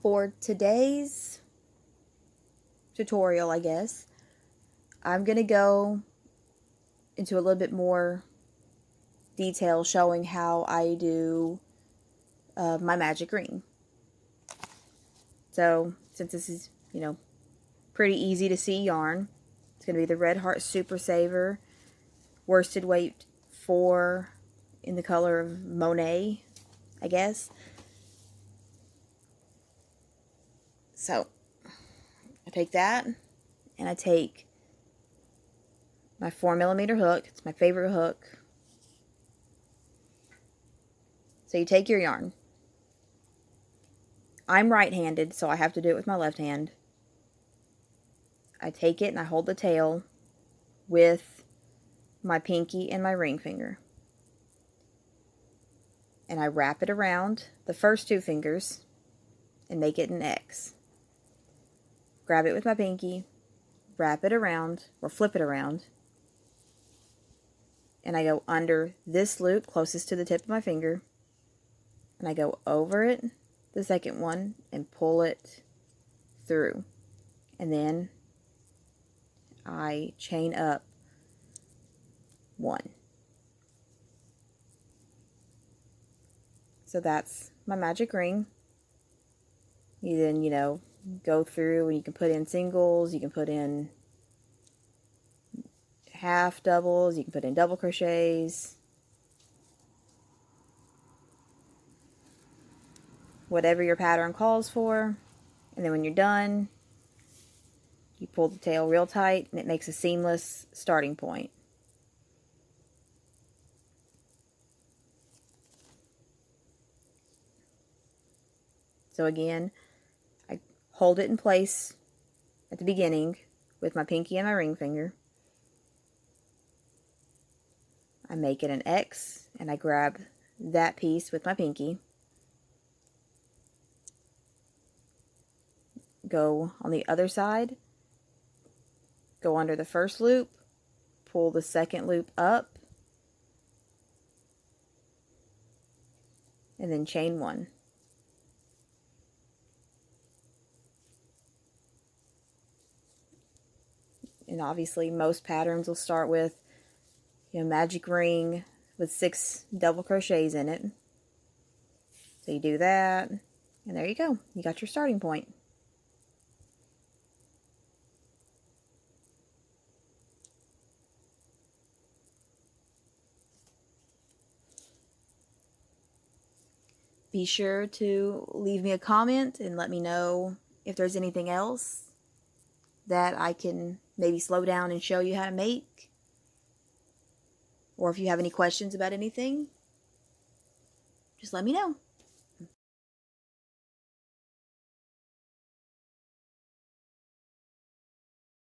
For today's tutorial, I guess, I'm going to go into a little bit more detail showing how I do my magic ring. So, since this is, pretty easy to see yarn, it's going to be the Red Heart Super Saver worsted weight 4 in the color of Monet, I guess. So, I take that, and I take my 4mm hook. It's my favorite hook. So you take your yarn. I'm right-handed, so I have to do it with my left hand. I take it and I hold the tail with my pinky and my ring finger. And I wrap it around the first 2 fingers and make it an X. Grab it with my pinky, wrap it around, or flip it around, and I go under this loop closest to the tip of my finger, and I go over it, the second one, and pull it through. And then I chain up 1. So that's my magic ring. You then, go through and you can put in singles, you can put in half doubles, you can put in double crochets, whatever your pattern calls for. And then when you're done, you pull the tail real tight and it makes a seamless starting point. So again, I hold it in place at the beginning with my pinky and my ring finger. I make it an X and I grab that piece with my pinky. Go on the other side, go under the first loop, pull the second loop up, and then chain 1. And obviously most patterns will start with magic ring with 6 double crochets in it. So you do that, and there you go. You got your starting point. Be sure to leave me a comment and let me know if there's anything else that I can maybe slow down and show you how to make. Or if you have any questions about anything, just let me know.